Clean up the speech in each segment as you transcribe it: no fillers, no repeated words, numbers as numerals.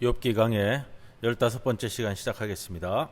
욥기 강의 15번째 시간 시작하겠습니다.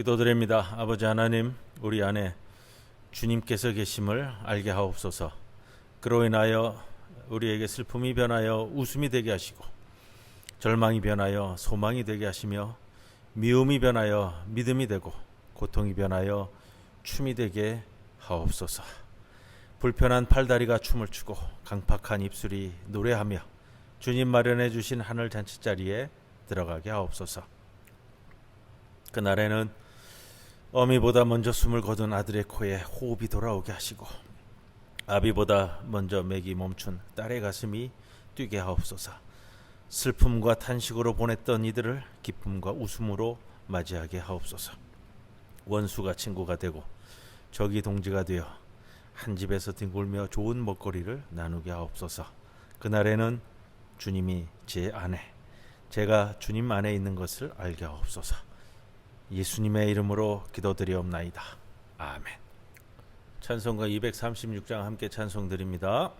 기도드립니다. 아버지 하나님, 우리 안에 주님께서 계심을 알게 하옵소서. 그로 인하여 우리에게 슬픔이 변하여 웃음이 되게 하시고, 절망이 변하여 소망이 되게 하시며, 미움이 변하여 믿음이 되고, 고통이 변하여 춤이 되게 하옵소서. 불편한 팔다리가 춤을 추고 강팍한 입술이 노래하며 주님 마련해 주신 하늘 잔치자리에 들어가게 하옵소서. 그날에는 어미보다 먼저 숨을 거둔 아들의 코에 호흡이 돌아오게 하시고, 아비보다 먼저 맥이 멈춘 딸의 가슴이 뛰게 하옵소서. 슬픔과 탄식으로 보냈던 이들을 기쁨과 웃음으로 맞이하게 하옵소서. 원수가 친구가 되고 적이 동지가 되어 한 집에서 뒹굴며 좋은 먹거리를 나누게 하옵소서. 그날에는 주님이 제 안에, 제가 주님 안에 있는 것을 알게 하옵소서. 예수님의 이름으로 기도드리옵나이다. 아멘. 찬송가 236장 함께 찬송드립니다.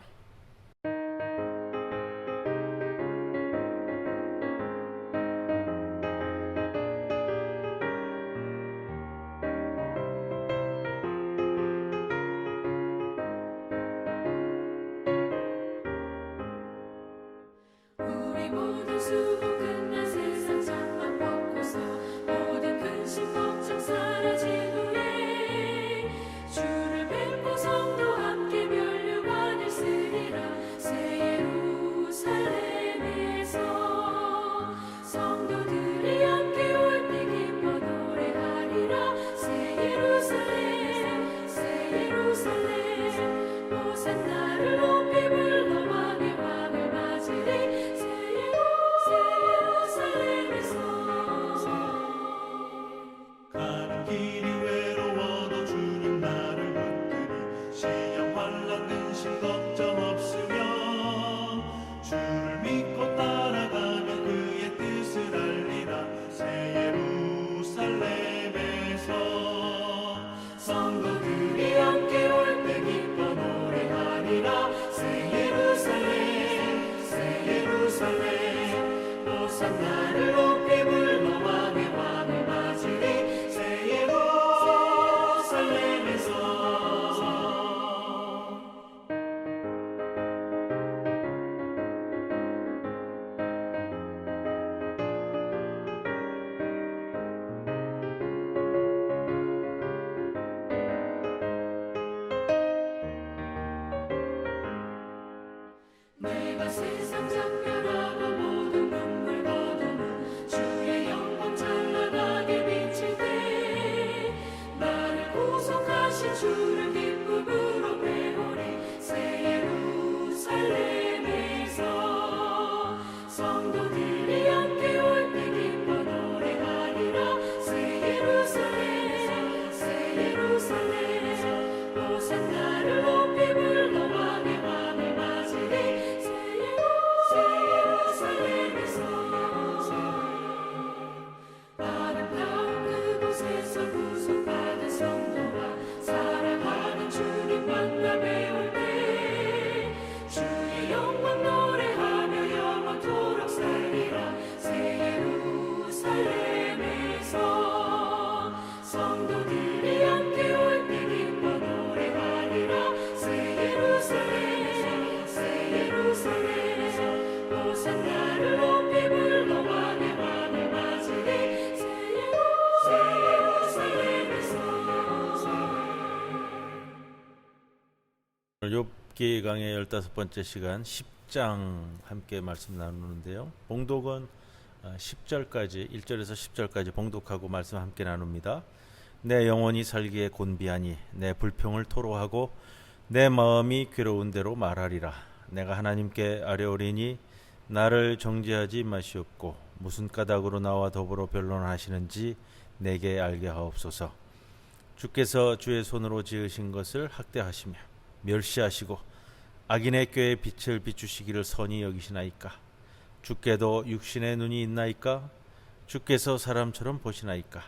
세상 작별하고 모든 눈물 거두는 주의 영광 찬란하게 비칠 때 나를 구속하신 주를 기쁨으로 배우리. 새 예루살렘에서 성도들이 함께 올 때 기뻐 노래하리라. 새 예루살렘 새 예루살렘 호산나를 높이 불러 왕의 왕을 맞으리. 아름다운 그곳에서 구속받은 성도와 사랑하는 주님 만나 배울 때 주의 영광 노래하며 영원토록 살리라. 새 예루살렘에서 성도들이 함께 올 때 기뻐 노래하리라. 새 예루살렘 새 예루살렘 호산나를 높이 불러 왕의 왕을 맞으리. 욥기 강의 15번째 시간 10장 함께 말씀 나누는데요. 봉독은 10절까지 1절에서 10절까지 봉독하고 말씀 함께 나눕니다. 내 영혼이 살기에 곤비하니 내 불평을 토로하고 내 마음이 괴로운 대로 말하리라. 내가 하나님께 아뢰오리니 나를 정죄하지 마시옵고 무슨 까닭으로 나와 더불어 변론하시는지 내게 알게 하옵소서. 주께서 주의 손으로 지으신 것을 학대하시며 멸시하시고 악인의 꾀에 빛을 비추시기를 선히 여기시나이까. 주께도 육신의 눈이 있나이까. 주께서 사람처럼 보시나이까.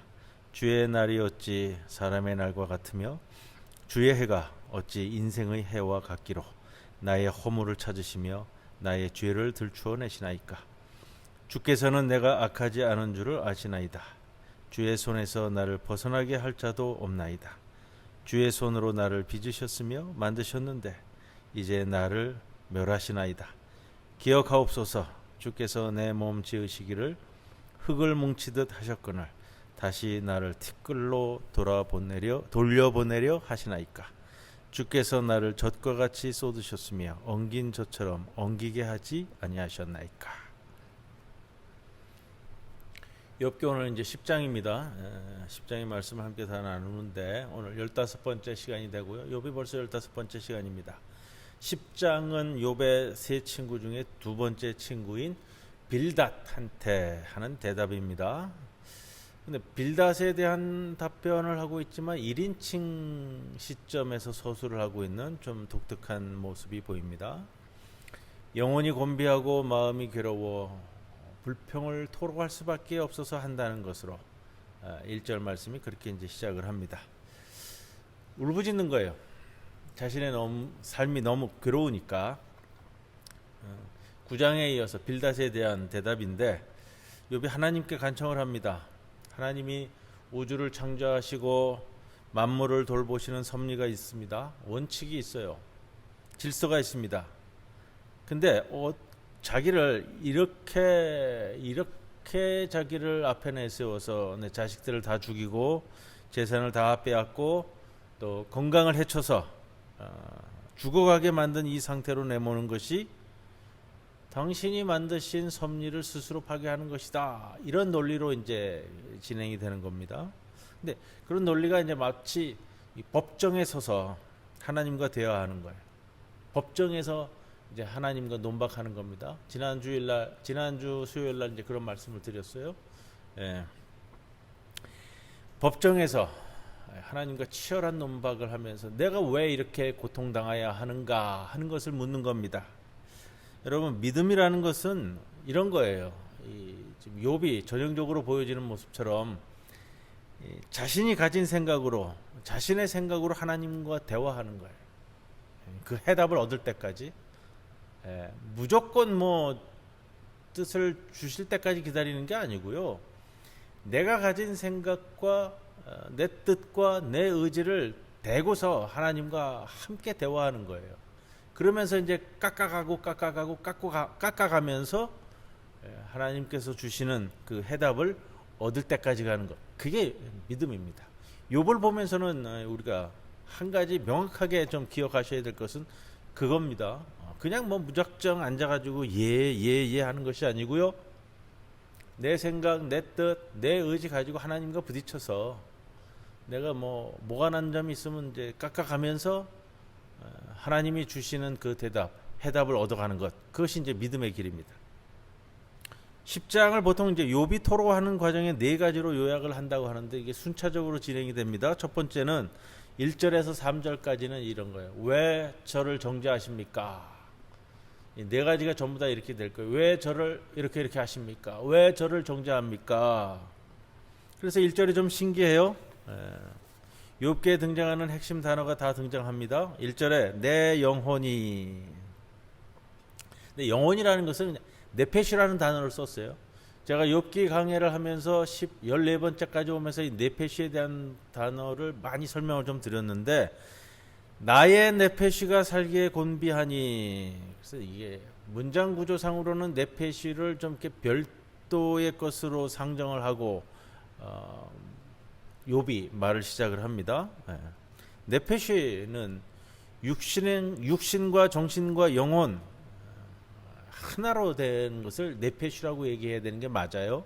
주의 날이 어찌 사람의 날과 같으며 주의 해가 어찌 인생의 해와 같기로 나의 허물을 찾으시며 나의 죄를 들추어 내시나이까. 주께서는 내가 악하지 않은 줄을 아시나이다. 주의 손에서 나를 벗어나게 할 자도 없나이다. 주의 손으로 나를 빚으셨으며 만드셨는데 이제 나를 멸하시나이다. 기억하옵소서. 주께서 내 몸 지으시기를 흙을 뭉치듯 하셨거늘 다시 나를 티끌로 돌려보내려 하시나이까. 주께서 나를 젖과 같이 쏟으셨으며 엉긴 젖처럼 엉기게 하지 아니하셨나이까. 욥기 오늘 이제 10장입니다. 10장의 말씀을 함께 다 나누는데 오늘 15번째 시간이 되고요. 욥이 벌써 15번째 시간입니다. 10장은 욥의 세 친구 중에 두 번째 친구인 빌닷한테 하는 대답입니다. 근데 빌닷에 대한 답변을 하고 있지만 1인칭 시점에서 서술을 하고 있는 좀 독특한 모습이 보입니다. 영혼이 곤비하고 마음이 괴로워 불평을 토로할 수밖에 없어서 한다는 것으로 1절 말씀이 그렇게 이제 시작을 합니다. 울부짖는 거예요. 자신의 삶이 너무 괴로우니까. 9장에 이어서 빌닷에 대한 대답인데 욥이 하나님께 간청을 합니다. 하나님이 우주를 창조하시고 만물을 돌보시는 섭리가 있습니다. 원칙이 있어요. 질서가 있습니다. 근데 자기를 이렇게 자기를 앞에 내세워서 내 자식들을 다 죽이고 재산을 다 빼앗고 또 건강을 해쳐서 죽어가게 만든 이 상태로 내모는 것이 당신이 만드신 섭리를 스스로 파괴하는 것이다. 이런 논리로 이제 진행이 되는 겁니다. 근데 그런 논리가 이제 마치 법정에 서서 하나님과 대화하는 거예요. 법정에서 이제 하나님과 논박하는 겁니다. 지난주 수요일 날 이제 그런 말씀을 드렸어요. 예. 법정에서 하나님과 치열한 논박을 하면서 내가 왜 이렇게 고통당해야 하는가 하는 것을 묻는 겁니다. 여러분, 믿음이라는 것은 이런 거예요. 지금 욥이 전형적으로 보여지는 모습처럼 자신이 가진 생각으로, 자신의 생각으로 하나님과 대화하는 거예요. 그 해답을 얻을 때까지. 무조건 뭐 뜻을 주실 때까지 기다리는 게 아니고요. 내가 가진 생각과 내 뜻과 내 의지를 대고서 하나님과 함께 대화하는 거예요. 그러면서 이제 깎아가면서 하나님께서 주시는 그 해답을 얻을 때까지 가는 것. 그게 믿음입니다. 욥을 보면서는 우리가 한 가지 명확하게 좀 기억하셔야 될 것은 그겁니다. 그냥 뭐 무작정 앉아가지고 예 하는 것이 아니고요. 내 생각, 내 뜻, 내 의지 가지고 하나님과 부딪혀서 내가 뭐가 난 점이 있으면 이제 깎아가면서 하나님이 주시는 그 해답을 얻어가는 것. 그것이 이제 믿음의 길입니다. 10장을 보통 이제 욥이 토로하는 과정에 4가지로 요약을 한다고 하는데 이게 순차적으로 진행이 됩니다. 첫 번째는 1절에서 3절까지는 이런 거예요. 왜 저를 정죄하십니까? 이 4가지가 전부 다 이렇게 될 거예요. 왜 저를 이렇게 하십니까? 왜 저를 정죄합니까? 그래서 1절이 좀 신기해요. 욥기에 등장하는 핵심 단어가 다 등장합니다. 1절에 내 영혼이. 근데 영혼이라는 것은 네페시라는 단어를 썼어요. 제가 욥기 강해를 하면서 14번째까지 오면서 이 네페시에 대한 단어를 많이 설명을 좀 드렸는데 나의 네페시가 살기에 곤비하니. 그래서 이게 문장 구조상으로는 네페시를 좀 이렇게 별도의 것으로 상정을 하고 욥이 말을 시작을 합니다. 네페시는 육신과 정신과 영혼 하나로 된 것을 네페시라고 얘기해야 되는 게 맞아요.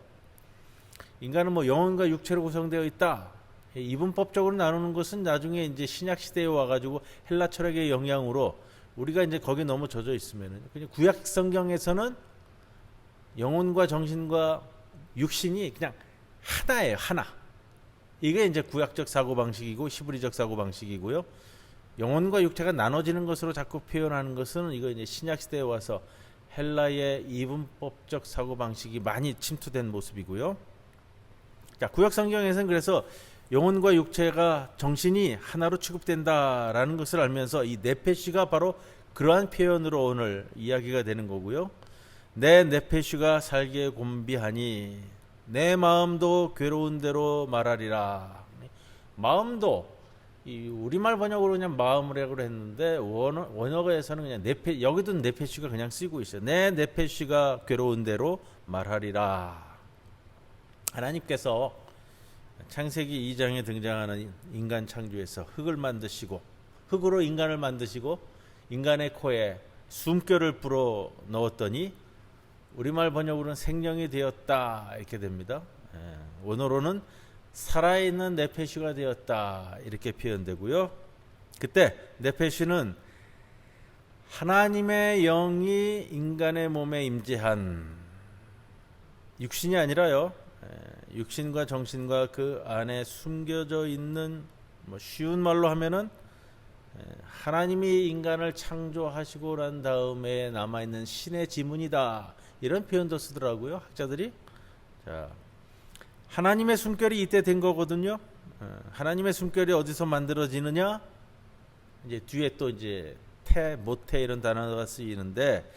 인간은 뭐 영혼과 육체로 구성되어 있다. 이분법적으로 나누는 것은 나중에 이제 신약 시대에 와가지고 헬라 철학의 영향으로 우리가 이제 거기에 너무 젖어 있으면은 그냥 구약 성경에서는 영혼과 정신과 육신이 그냥 하나예요, 하나. 이게 이제 구약적 사고 방식이고 히브리적 사고 방식이고요. 영혼과 육체가 나눠지는 것으로 자꾸 표현하는 것은 이거 이제 신약 시대에 와서 헬라의 이분법적 사고 방식이 많이 침투된 모습이고요. 자, 구약 성경에서는 그래서 영혼과 육체가 정신이 하나로 취급된다라는 것을 알면서 이 네페시가 바로 그러한 표현으로 오늘 이야기가 되는 거고요. 내 네페시가 살기에 곤비하니 내 마음도 괴로운 대로 말하리라. 마음도 이 우리말 번역으로 그냥 마음이라고 했는데 원어에서는 그냥 여기도 네페시가 그냥 쓰고 있어요. 내 네페시가 괴로운 대로 말하리라. 하나님께서 창세기 2장에 등장하는 인간 창조에서 흙을 만드시고 흙으로 인간을 만드시고 인간의 코에 숨결을 불어 넣었더니 우리말 번역으로는 생명이 되었다 이렇게 됩니다. 원어로는 살아있는 네페시가 되었다 이렇게 표현되고요. 그때 네페시는 하나님의 영이 인간의 몸에 임재한 육신이 아니라요. 육신과 정신과 그 안에 숨겨져 있는, 뭐 쉬운 말로 하면은 하나님이 인간을 창조하시고 난 다음에 남아 있는 신의 지문이다, 이런 표현도 쓰더라고요, 학자들이. 자, 하나님의 숨결이 이때 된 거거든요. 하나님의 숨결이 어디서 만들어지느냐? 이제 뒤에 또 이제 태, 모태 이런 단어가 쓰이는데,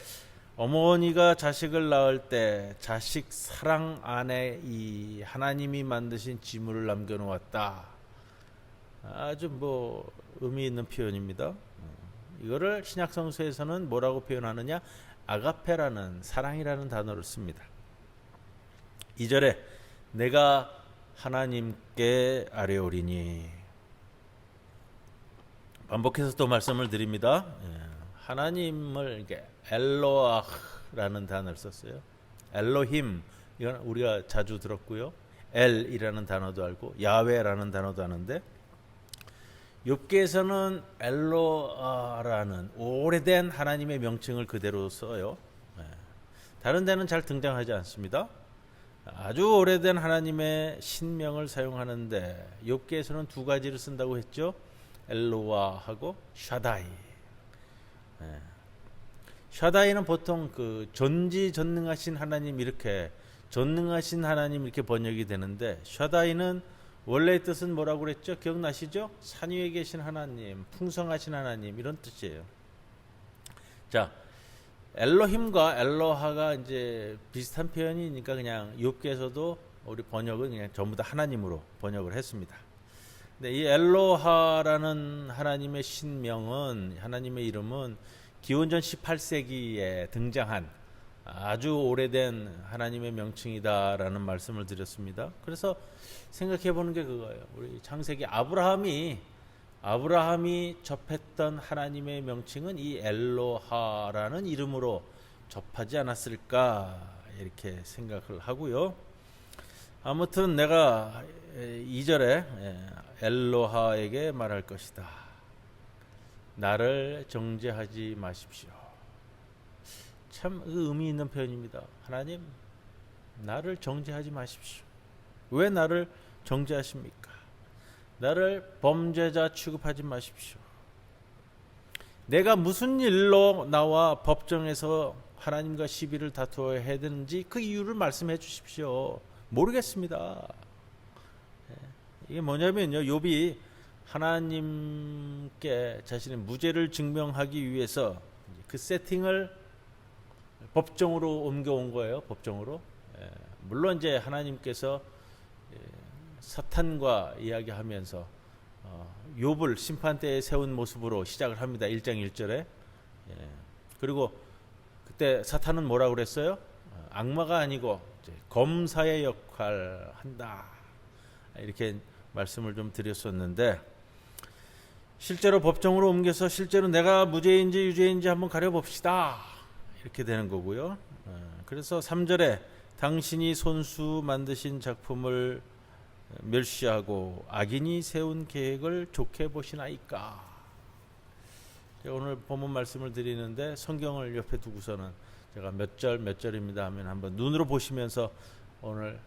어머니가 자식을 낳을 때 자식 사랑 안에 이 하나님이 만드신 지물을 남겨놓았다. 아주 뭐 의미 있는 표현입니다. 이거를 신약 성서에서는 뭐라고 표현하느냐? 아가페라는, 사랑이라는 단어를 씁니다. 2절에 내가 하나님께 아뢰오리니, 반복해서 또 말씀을 드립니다. 하나님을 이렇게 엘로아라는 단어를 썼어요. 엘로힘, 이건 우리가 자주 들었고요. 엘이라는 단어도 알고 야훼라는 단어도 아는데, 욥기에서는 엘로아라는 오래된 하나님의 명칭을 그대로 써요. 다른 데는 잘 등장하지 않습니다. 아주 오래된 하나님의 신명을 사용하는데, 욥기에서는 두 가지를 쓴다고 했죠. 엘로아하고 샤다이. 샤다이는 보통 그 전지전능하신 하나님, 이렇게 전능하신 하나님 이렇게 번역이 되는데, 샤다이는 원래의 뜻은 뭐라고 그랬죠? 기억나시죠? 산 위에 계신 하나님, 풍성하신 하나님, 이런 뜻이에요. 자, 엘로힘과 엘로하가 이제 비슷한 표현이니까 그냥 욥기에서도 우리 번역은 그냥 전부 다 하나님으로 번역을 했습니다. 근데 이 엘로하라는 하나님의 신명은, 하나님의 이름은 기원전 18세기에 등장한 아주 오래된 하나님의 명칭이다라는 말씀을 드렸습니다. 그래서 생각해 보는 게 그거예요. 우리 창세기 아브라함이 접했던 하나님의 명칭은 이 엘로하라는 이름으로 접하지 않았을까, 이렇게 생각을 하고요. 아무튼 내가 2절에 엘로하에게 말할 것이다. 나를 정죄하지 마십시오. 참 의미 있는 표현입니다. 하나님, 나를 정죄하지 마십시오. 왜 나를 정죄하십니까? 나를 범죄자 취급하지 마십시오. 내가 무슨 일로 나와 법정에서 하나님과 시비를 다투어야 해야 되는지 그 이유를 말씀해 주십시오. 모르겠습니다. 이게 뭐냐면요, 욥이 하나님께 자신의 무죄를 증명하기 위해서 그 세팅을 법정으로 옮겨온 거예요. 법정으로. 물론 이제 하나님께서 사탄과 이야기하면서 욥을 심판대에 세운 모습으로 시작을 합니다. 1장 1절에. 그리고 그때 사탄은 뭐라고 그랬어요? 악마가 아니고 이제 검사의 역할을 한다, 이렇게 말씀을 좀 드렸었는데, 실제로 법정으로 옮겨서 실제로 내가 무죄인지 유죄인지 한번 가려봅시다, 이렇게 되는 거고요. 그래서 3절에 당신이 손수 만드신 작품을 멸시하고 악인이 세운 계획을 좋게 보시나이까. 오늘 본문 말씀을 드리는데 성경을 옆에 두고서는 제가 몇 절입니다 하면 한번 눈으로 보시면서 오늘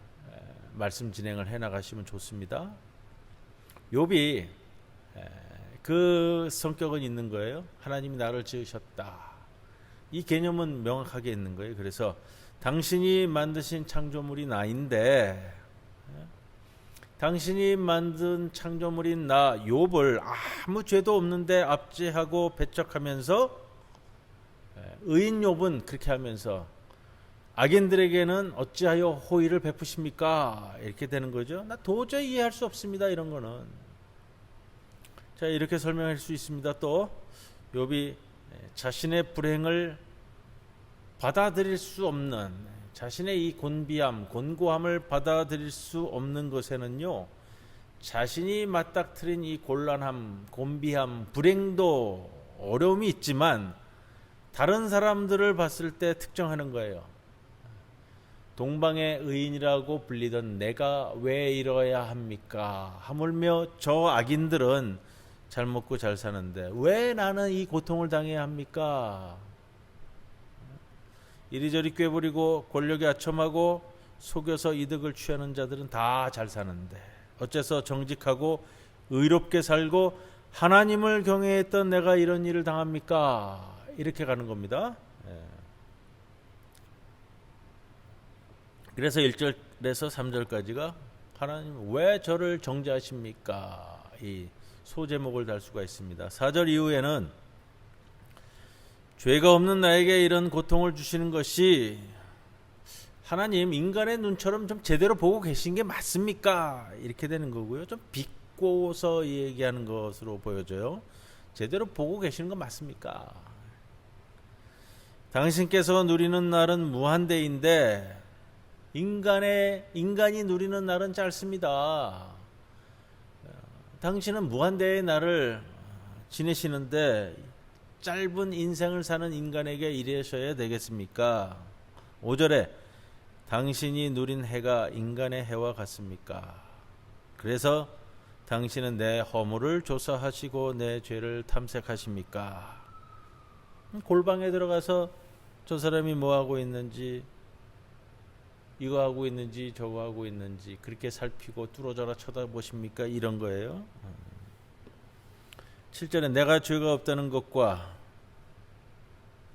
말씀 진행을 해나가시면 좋습니다. 욥이 그 성격은 있는 거예요. 하나님이 나를 지으셨다, 이 개념은 명확하게 있는 거예요. 그래서 당신이 만드신 창조물이 나인데, 당신이 만든 창조물인 나 욥을 아무 죄도 없는데 압제하고 배척하면서, 의인 욥은 그렇게 하면서 악인들에게는 어찌하여 호의를 베푸십니까? 이렇게 되는 거죠. 나 도저히 이해할 수 없습니다, 이런 거는. 자, 이렇게 설명할 수 있습니다. 또 욥이 자신의 불행을 받아들일 수 없는, 자신의 이 곤비함, 곤고함을 받아들일 수 없는 것에는요, 자신이 맞닥뜨린 이 곤란함, 곤비함, 불행도 어려움이 있지만 다른 사람들을 봤을 때 특정하는 거예요. 동방의 의인이라고 불리던 내가 왜 이러야 합니까? 하물며 저 악인들은 잘 먹고 잘 사는데 왜 나는 이 고통을 당해야 합니까? 이리저리 꾀부리고 권력에 아첨하고 속여서 이득을 취하는 자들은 다 잘 사는데 어째서 정직하고 의롭게 살고 하나님을 경외했던 내가 이런 일을 당합니까? 이렇게 가는 겁니다. 그래서 1절에서 3절까지가 하나님 왜 저를 정죄하십니까? 이 소제목을 달 수가 있습니다. 4절 이후에는 죄가 없는 나에게 이런 고통을 주시는 것이 하나님 인간의 눈처럼 좀 제대로 보고 계신 게 맞습니까? 이렇게 되는 거고요. 좀 비꼬서 얘기하는 것으로 보여져요. 제대로 보고 계시는 거 맞습니까? 당신께서 누리는 날은 무한대인데 인간이 누리는 날은 짧습니다. 당신은 무한대의 날을 지내시는데 짧은 인생을 사는 인간에게 이러셔야 되겠습니까? 5절에 당신이 누린 해가 인간의 해와 같습니까? 그래서 당신은 내 허물을 조사하시고 내 죄를 탐색하십니까? 골방에 들어가서 저 사람이 뭐 하고 있는지, 이거 하고 있는지 저거 하고 있는지 그렇게 살피고 뚫어져라 쳐다보십니까? 이런 거예요. 7절에 내가 죄가 없다는 것과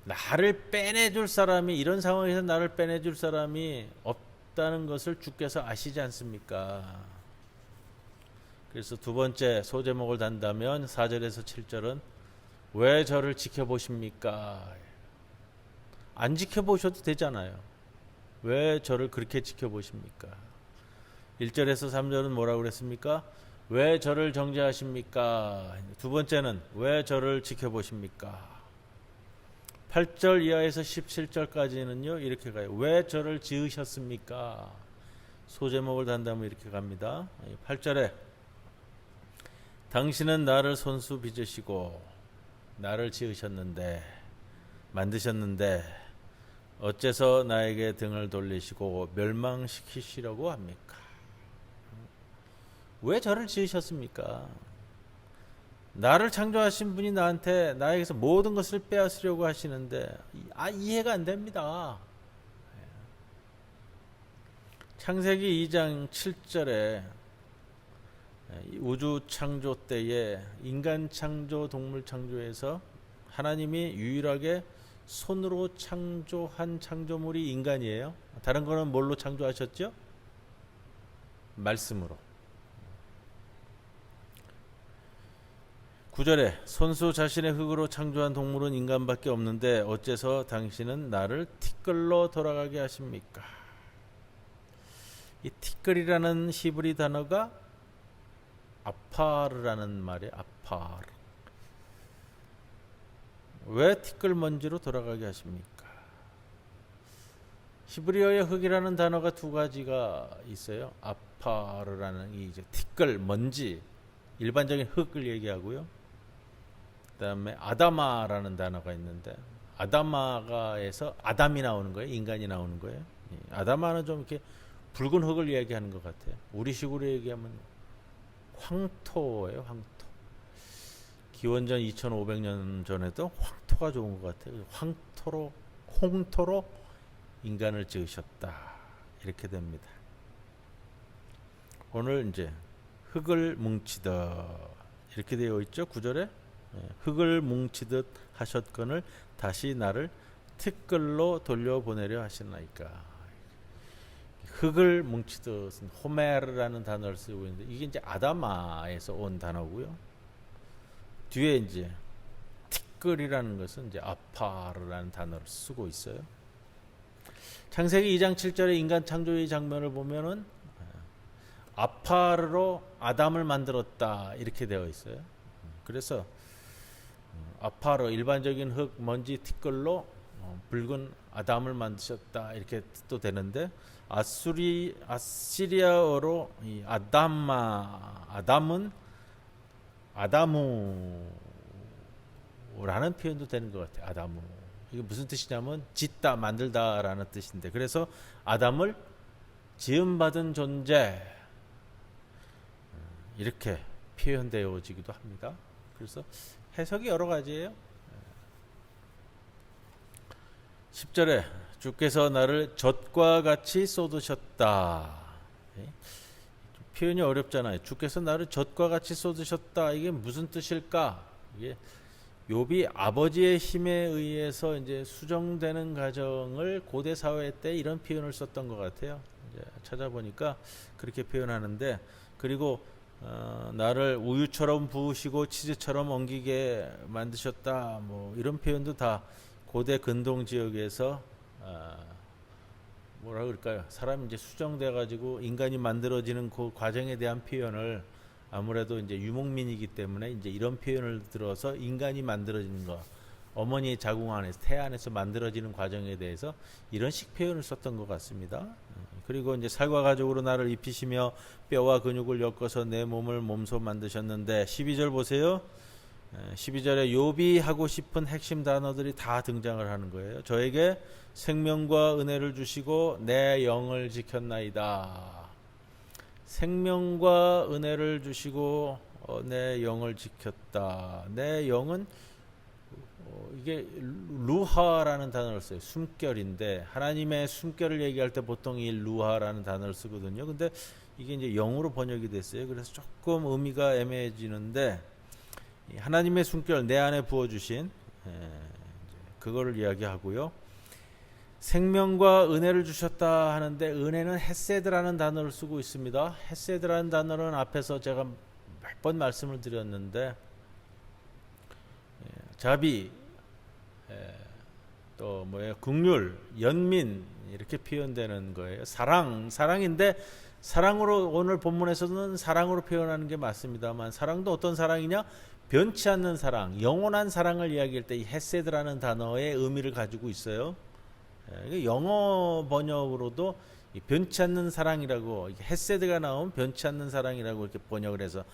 나를 빼내줄 사람이, 이런 상황에서 나를 빼내줄 사람이 없다는 것을 주께서 아시지 않습니까? 그래서 두 번째 소제목을 단다면 4절에서 7절은 왜 저를 지켜보십니까? 안 지켜보셔도 되잖아요. 왜 저를 그렇게 지켜보십니까? 1절에서 3절은 뭐라고 그랬습니까? 왜 저를 정죄하십니까? 두 번째는 왜 저를 지켜보십니까? 8절 이하에서 17절까지는요 이렇게 가요. 왜 저를 지으셨습니까? 소제목을 단다면 이렇게 갑니다. 8절에 당신은 나를 손수 빚으시고 나를 지으셨는데 만드셨는데 어째서 나에게 등을 돌리시고 멸망시키시려고 합니까? 왜 저를 지으셨습니까? 나를 창조하신 분이 나에게서 모든 것을 빼앗으려고 하시는데 이해가 안 됩니다. 창세기 2장 7절에 우주 창조 때에 인간 창조, 동물 창조에서 하나님이 유일하게 손으로 창조한 창조물이 인간이에요. 다른 거는 뭘로 창조하셨죠? 말씀으로. 9절에 손수 자신의 흙으로 창조한 동물은 인간밖에 없는데 어째서 당신은 나를 티끌로 돌아가게 하십니까? 이 티끌이라는 히브리 단어가 아파르라는 말이에요. 아파르. 왜 티끌 먼지로 돌아가게 하십니까? 히브리어의 흙이라는 단어가 두 가지가 있어요. 아파르라는 이 이제 티끌 먼지, 일반적인 흙을 얘기하고요. 그다음에 아다마라는 단어가 있는데 아다마가에서 아담이 나오는 거예요. 인간이 나오는 거예요. 아다마는 좀 이렇게 붉은 흙을 이야기하는 것 같아요. 우리식으로 얘기하면 황토예요. 황토. 기원전 2500년 전에도 황토가 좋은 것 같아요. 홍토로 인간을 지으셨다. 이렇게 됩니다. 오늘 이제 흙을 뭉치듯 이렇게 되어 있죠. 9절에 흙을 뭉치듯 하셨거늘 다시 나를 티끌로 돌려보내려 하시나이까. 흙을 뭉치듯은 호메르라는 단어를 쓰고 있는데 이게 이제 아다마에서 온 단어고요. 뒤에 이제 티끌이라는 것은 이제 아파르라는 단어를 쓰고 있어요. 창세기 2장 7절의 인간 창조의 장면을 보면은 아파르로 아담을 만들었다 이렇게 되어 있어요. 그래서 아파르 일반적인 흙, 먼지, 티끌로 붉은 아담을 만드셨다 이렇게 뜻도 되는데 아시리아어로 이 아담은 아다무라는 표현도 되는 것 같아요. 아다무. 이게 무슨 뜻이냐면 짓다, 만들다라는 뜻인데 그래서 아담을 지음받은 존재 이렇게 표현되어지기도 합니다. 그래서 해석이 여러 가지예요. 10절에 주께서 나를 젖과 같이 쏟으셨다. 표현이 어렵잖아요. 주께서 나를 젖과 같이 쏟으셨다. 이게 무슨 뜻일까? 이게 욥이 아버지의 힘에 의해서 이제 수정되는 과정을 고대 사회 때 이런 표현을 썼던 것 같아요. 이제 찾아보니까 그렇게 표현하는데, 그리고 나를 우유처럼 부으시고 치즈처럼 엉기게 만드셨다. 뭐 이런 표현도 다 고대 근동 지역에서 뭐라 그럴까요? 사람이 이제 수정돼 가지고 인간이 만들어지는 그 과정에 대한 표현을, 아무래도 이제 유목민이기 때문에 이제 이런 표현을 들어서 인간이 만들어지는 거, 어머니의 자궁 안에서, 태 안에서 만들어지는 과정에 대해서 이런 식 표현을 썼던 것 같습니다. 그리고 이제 살과 가죽으로 나를 입히시며 뼈와 근육을 엮어서 내 몸을 몸소 만드셨는데, 12절 보세요. 12절에 욥이 하고 싶은 핵심 단어들이 다 등장을 하는 거예요. 저에게 생명과 은혜를 주시고 내 영을 지켰나이다. 생명과 은혜를 주시고 내 영을 지켰다. 내 영은 이게 루하라는 단어를 써요. 숨결인데, 하나님의 숨결을 얘기할 때 보통 이 루하라는 단어를 쓰거든요. 근데 이게 이제 영으로 번역이 됐어요. 그래서 조금 의미가 애매해지는데, 하나님의 숨결, 내 안에 부어주신 그거를 이야기하고요. 생명과 은혜를 주셨다 하는데, 은혜는 헤세드라는 단어를 쓰고 있습니다. 헤세드라는 단어는 앞에서 제가 몇 번 말씀을 드렸는데, 자비, 또 뭐예요? 긍휼, 연민, 이렇게 표현되는 거예요. 사랑인데, 사랑으로 오늘 본문에서는 사랑으로 표현하는 게 맞습니다만, 사랑도 어떤 사랑이냐? 변치 않는 사랑, 영원한 사랑을 이야기할 때 이 헤세드라는 단어의 의미를 가지고 있어요. 영어 번역으로도 변치 않는 사랑이라고, 헤세드가 나오면 변치 않는 사랑이라고 이렇게 번역을 해서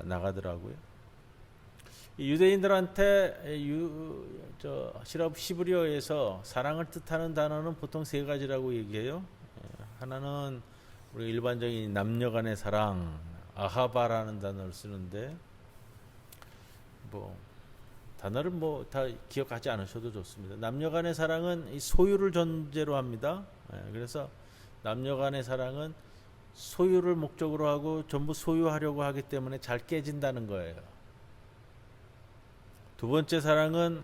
나가더라고요. 유대인들한테 시랍 히브리어에서 사랑을 뜻하는 단어는 보통 세 가지라고 얘기해요. 하나는 우리 일반적인 남녀간의 사랑, 아하바라는 단어를 쓰는데, 뭐 단어를 뭐 다 기억하지 않으셔도 좋습니다. 남녀간의 사랑은 이 소유를 전제로 합니다. 그래서 남녀간의 사랑은 소유를 목적으로 하고 전부 소유하려고 하기 때문에 잘 깨진다는 거예요. 두 번째 사랑은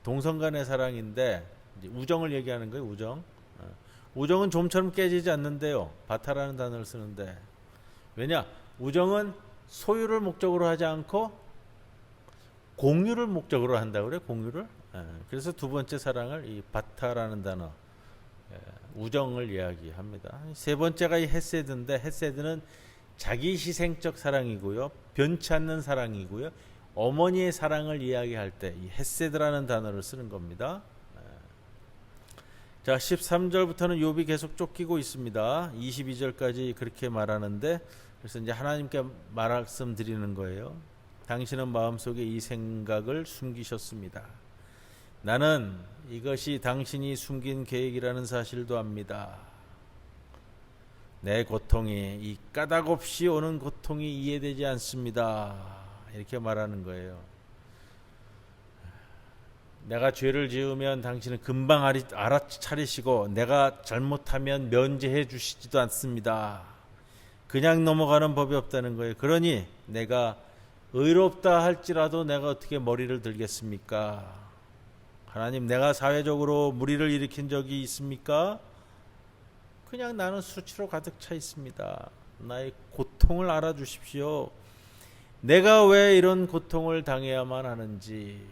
동성간의 사랑인데, 이제 우정을 얘기하는 거예요. 우정은 좀처럼 깨지지 않는데요. 바타라는 단어를 쓰는데, 왜냐? 우정은 소유를 목적으로 하지 않고 공유를 목적으로 한다고 그래요. 공유를. 그래서 두 번째 사랑을 이 바타라는 단어, 우정을 이야기합니다. 세 번째가 이 헤세드인데, 헤세드는 자기 희생적 사랑이고요, 변치 않는 사랑이고요, 어머니의 사랑을 이야기할 때 이 헤세드라는 단어를 쓰는 겁니다. 자, 13절부터는 욥이 계속 쫓기고 있습니다. 22절까지 그렇게 말하는데, 그래서 이제 하나님께 말씀드리는 거예요. 당신은 마음속에 이 생각을 숨기셨습니다. 나는 이것이 당신이 숨긴 계획이라는 사실도 압니다. 내 고통이, 이 까닭없이 오는 고통이 이해되지 않습니다. 이렇게 말하는 거예요. 내가 죄를 지으면 당신은 금방 알아차리시고, 내가 잘못하면 면제해 주시지도 않습니다. 그냥 넘어가는 법이 없다는 거예요. 그러니 내가 의롭다 할지라도 내가 어떻게 머리를 들겠습니까? 하나님, 내가 사회적으로 무리를 일으킨 적이 있습니까? 그냥 나는 수치로 가득 차 있습니다. 나의 고통을 알아주십시오. 내가 왜 이런 고통을 당해야만 하는지,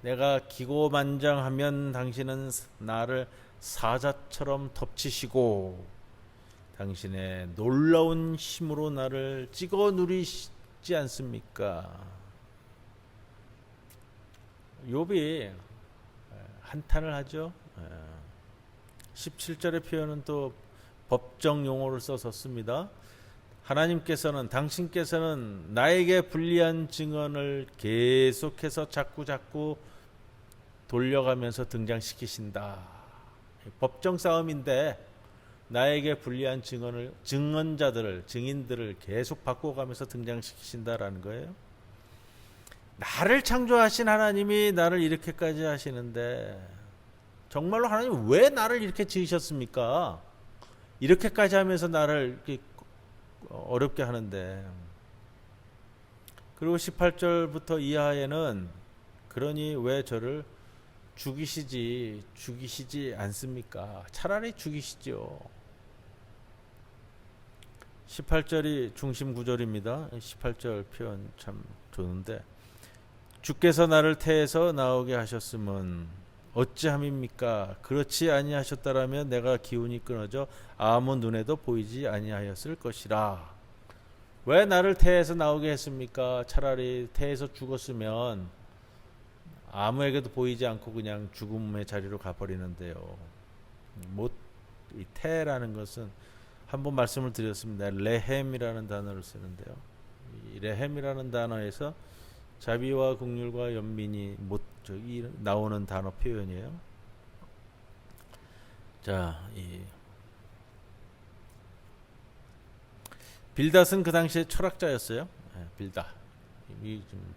내가 기고만장하면 당신은 나를 사자처럼 덮치시고 당신의 놀라운 힘으로 나를 찍어 누리시지 않습니까? 욥이 한탄을 하죠. 17절의 표현은 또 법정 용어를 써서 씁니다. 하나님께서는, 당신께서는 나에게 불리한 증언을 계속해서 자꾸 돌려가면서 등장시키신다. 법정 싸움인데 나에게 불리한 증인들을 계속 바꿔가면서 등장시키신다라는 거예요. 나를 창조하신 하나님이 나를 이렇게까지 하시는데 정말로 하나님 왜 나를 이렇게 지으셨습니까? 이렇게까지 하면서 나를 이렇게 어렵게 하는데. 그리고 18절부터 이하에는 그러니 왜 저를 죽이시지 않습니까? 차라리 죽이시죠. 18절이 중심 구절입니다. 18절 표현 참 좋은데, 주께서 나를 태에서 나오게 하셨음은 어찌함입니까? 그렇지 아니하셨다라면 내가 기운이 끊어져 아무 눈에도 보이지 아니하였을 것이라. 왜 나를 태에서 나오게 했습니까? 차라리 태에서 죽었으면 아무에게도 보이지 않고 그냥 죽음의 자리로 가버리는데요. 이 태라는 것은 한번 말씀을 드렸습니다. 레헴이라는 단어를 쓰는데요. 이 레헴이라는 단어에서 자비와 긍휼과 연민이 나오는 단어 표현이에요. 자, 이 빌닷은 그 당시에 철학자였어요.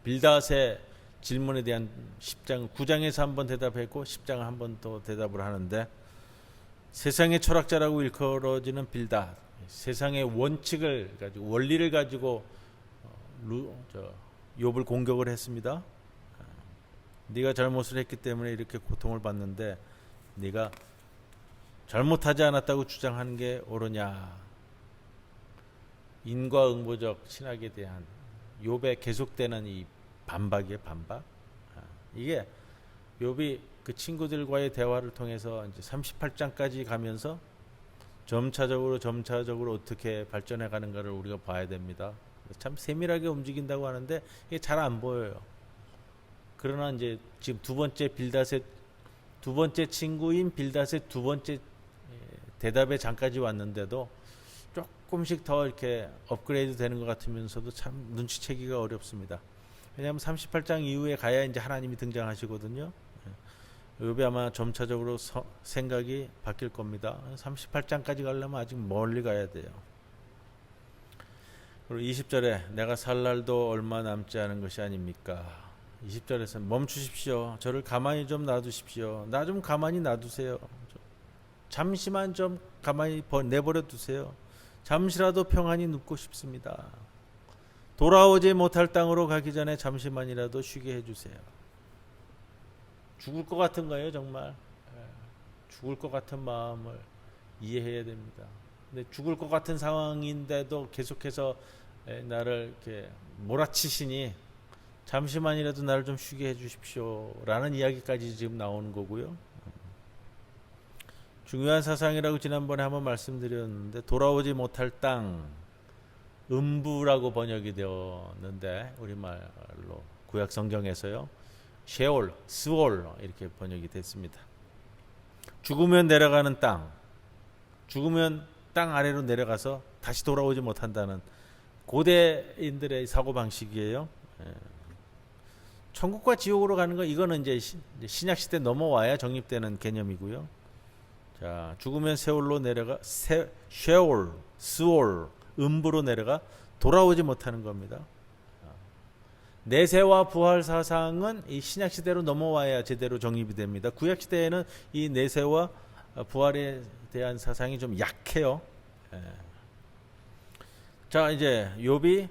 빌닷의 질문에 대한 9장에서 한번 대답했고 10장을 한번 또 대답을 하는데, 세상의 철학자라고 일컬어지는 빌닷, 세상의 원칙을 가지고 원리를 가지고 욥을 공격을 했습니다. 네가 잘못을 했기 때문에 이렇게 고통을 받는데 네가 잘못하지 않았다고 주장하는 게 옳으냐. 인과응보적 신학에 대한 욥의 계속되는 이 반박이에요. 반박. 이게 욥이 그 친구들과의 대화를 통해서 이제 38장까지 가면서 점차적으로 어떻게 발전해 가는가를 우리가 봐야 됩니다. 참 세밀하게 움직인다고 하는데 이게 잘 안 보여요. 그러나 이제 지금 두 번째 친구인 빌닷의 두 번째 대답의 장까지 왔는데도 조금씩 더 이렇게 업그레이드 되는 것 같으면서도 참 눈치채기가 어렵습니다. 왜냐하면 38장 이후에 가야 이제 하나님이 등장하시거든요. 욥이 아마 점차적으로 생각이 바뀔 겁니다. 38장까지 가려면 아직 멀리 가야 돼요. 그리고 20절에 내가 살 날도 얼마 남지 않은 것이 아닙니까? 20절에서 멈추십시오. 저를 가만히 좀 놔두십시오. 나 좀 가만히 놔두세요. 잠시만 좀 가만히 내버려 두세요. 잠시라도 평안히 눕고 싶습니다. 돌아오지 못할 땅으로 가기 전에 잠시만이라도 쉬게 해주세요. 죽을 것 같은 거예요, 정말. 죽을 것 같은 마음을 이해해야 됩니다. 근데 죽을 것 같은 상황인데도 계속해서 나를 이렇게 몰아치시니 잠시만이라도 나를 좀 쉬게 해주십시오 라는 이야기까지 지금 나오는 거고요. 중요한 사상이라고 지난번에 한번 말씀드렸는데, 돌아오지 못할 땅, 음부라고 번역이 되었는데 우리말로 구약 성경에서요, 셰올, 스올 이렇게 번역이 됐습니다. 죽으면 내려가는 땅, 죽으면 땅 아래로 내려가서 다시 돌아오지 못한다는 고대인들의 사고방식이에요. 천국과 지옥으로 가는 거, 이거는 이제 신약시대 넘어와야 정립되는 개념이고요. 자, 죽으면 세월로 내려가, 쉐올, 스올, 음부로 내려가 돌아오지 못하는 겁니다. 내세와 부활 사상은 이 신약시대로 넘어와야 제대로 정립이 됩니다. 구약시대에는 이 내세와 부활에 대한 사상이 좀 약해요. 자, 이제 욥이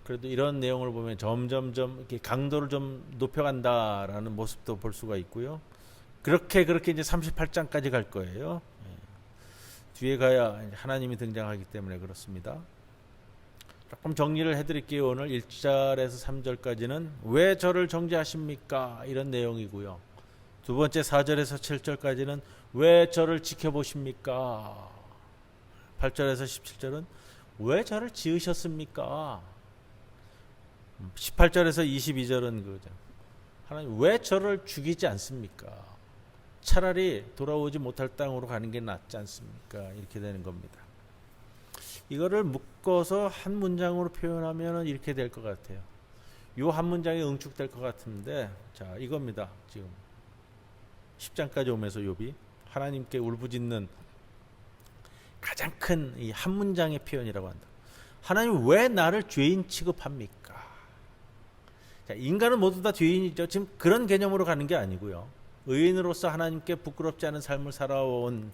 그래도 이런 내용을 보면 점점점 이렇게 강도를 좀 높여간다라는 모습도 볼 수가 있고요. 그렇게 이제 38장까지 갈 거예요. 뒤에 가야 하나님이 등장하기 때문에 그렇습니다. 조금 정리를 해드릴게요. 오늘 1절에서 3절까지는 왜 저를 정죄하십니까? 이런 내용이고요. 두 번째 4절에서 7절까지는 왜 저를 지켜보십니까? 8절에서 17절은 왜 저를 지으셨습니까? 18절에서 22절은 그거죠. 하나님 왜 저를 죽이지 않습니까? 차라리 돌아오지 못할 땅으로 가는 게 낫지 않습니까? 이렇게 되는 겁니다. 이거를 묶어서 한 문장으로 표현하면 이렇게 될 것 같아요. 이 한 문장이 응축될 것 같은데, 자, 이겁니다. 지금 10장까지 오면서 욥이 하나님께 울부짖는 가장 큰 이 한 문장의 표현이라고 한다. 하나님 왜 나를 죄인 취급합니까? 자, 인간은 모두 다 죄인이죠. 지금 그런 개념으로 가는 게 아니고요. 의인으로서 하나님께 부끄럽지 않은 삶을 살아온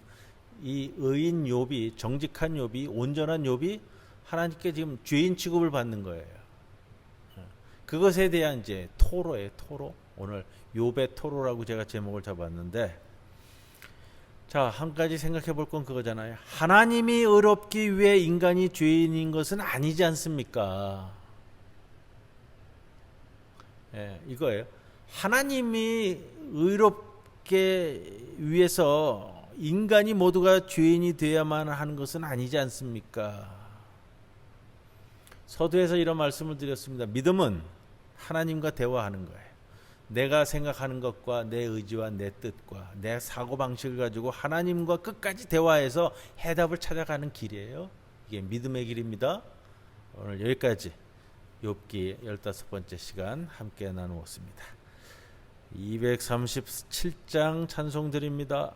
이 의인 욥이, 정직한 욥이, 온전한 욥이 하나님께 지금 죄인 취급을 받는 거예요. 그것에 대한 이제 토로예요. 토로. 오늘 욥의 토로라고 제가 제목을 잡았는데, 자, 한 가지 생각해 볼 건 그거잖아요. 하나님이 의롭기 위해 인간이 죄인인 것은 아니지 않습니까? 이거예요. 하나님이 의롭게 위해서 인간이 모두가 죄인이 되어야만 하는 것은 아니지 않습니까? 서두에서 이런 말씀을 드렸습니다. 믿음은 하나님과 대화하는 거예요. 내가 생각하는 것과 내 의지와 내 뜻과 내 사고방식을 가지고 하나님과 끝까지 대화해서 해답을 찾아가는 길이에요. 이게 믿음의 길입니다. 오늘 여기까지 욥기 15번째 시간 함께 나누었습니다. 237장 찬송 드립니다.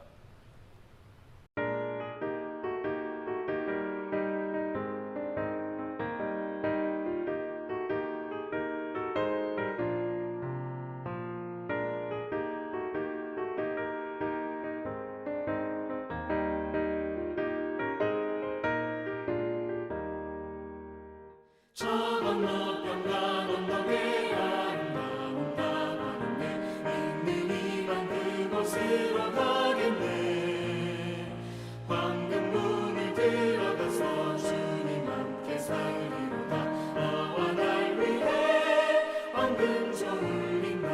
저 건너편과 건너게 아름다운 나라인데 있는 이만 그곳으로 가겠네. 황금문을 들어가서 주님 함께 살리로다. 너와 날 위해 황금종 울린다.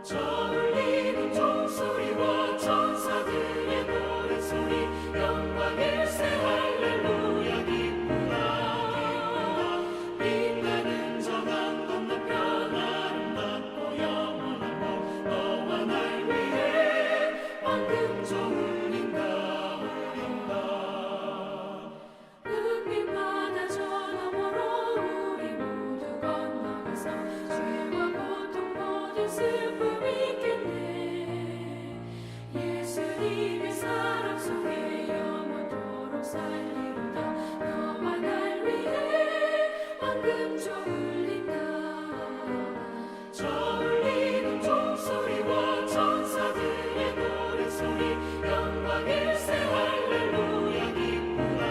저 울리는 종소리와 천사들의 노래소리 영광 일세 할렐루야 기쁘다. 빛나는 저 강 건너편 아름답고 영원한 곳 너와 날 위해 황금종 울린다 울린다. 은빛 바다 저 너머로 우리 모두 건너가서 죄와 고통 모든 슬픔 잊겠네. 예수님의 사랑 속에 영원토록 살리로다. 너와 날 위해 황금종 울린다. 저 울리는 종소리와 천사들의 노래소리 영광 일세 할렐루야 기쁘다.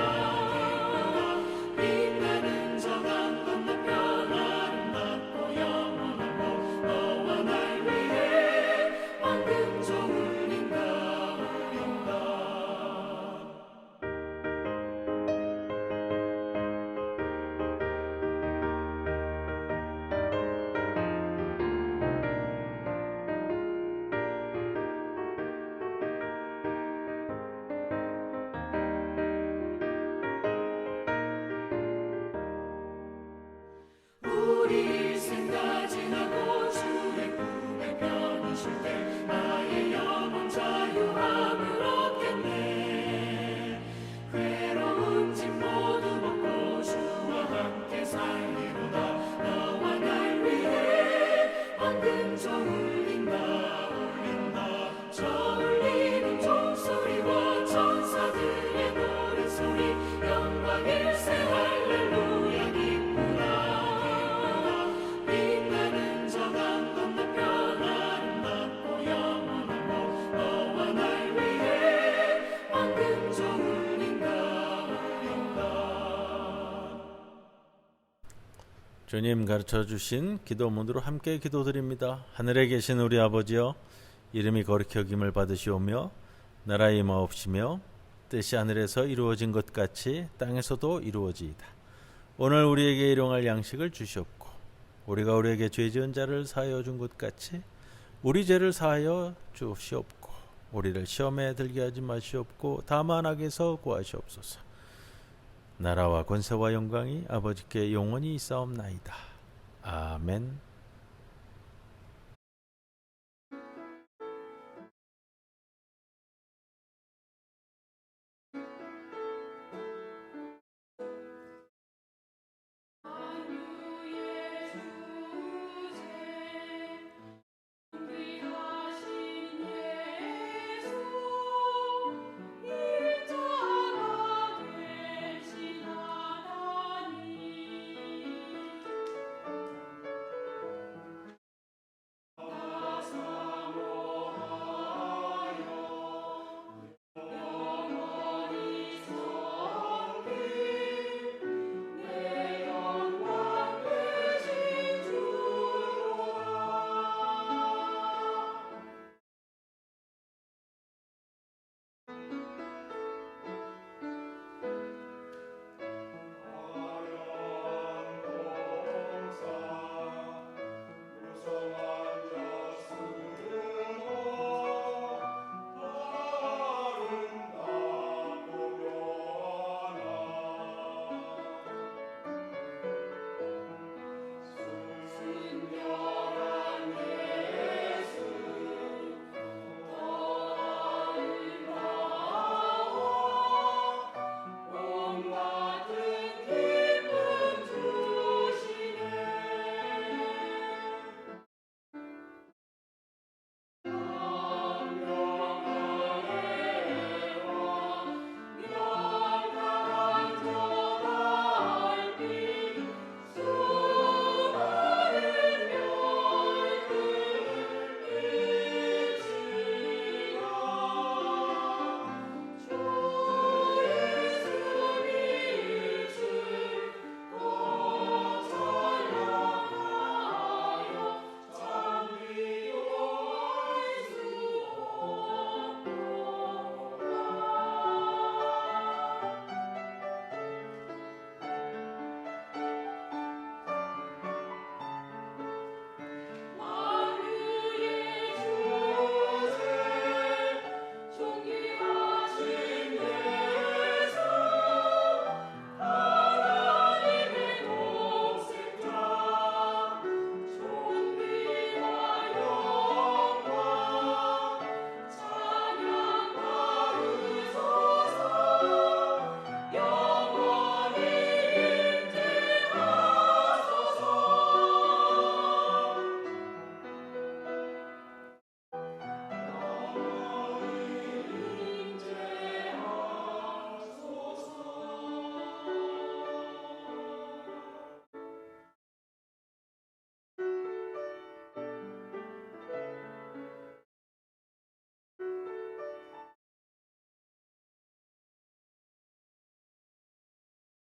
빛나는 저 강 건너편 아름답고 영원한 곳 너와 날 위해 황금종 울린다 울린다. 우리 일생다 지나고 주의 품에 편히 쉴 때 나의 영혼 자유함을 얻겠네. 괴로운 짐 모두 벗고 주와 함께 살리로다. 너와 날 위해 황금종 울린다 울린다. 저 울리는 종소리와 천사들의 노래소리 영광 일세 할렐루야 기쁘다. 빛나는 저 강 건너편 아름답고 영원한 곳 너와 날 위해 황금종 울린다 울린다. 주님 가르쳐 주신 기도문으로 함께 기도드립니다. 하늘에 계신 우리 아버지여, 이름이 거룩히 여김을 받으시오며 나라의 임하옵시며 뜻이 하늘에서 이루어진 것 같이 땅에서도 이루어지이다. 오늘 우리에게 일용할 양식을 주시옵고 우리가 우리에게 죄 지은 자를 사하여 준 것 같이 우리 죄를 사하여 주시옵고 우리를 시험에 들게 하지 마시옵고 다만 악에서 구하시옵소서. 나라와 권세와 영광이 아버지께 영원히 있사옵나이다. 아멘.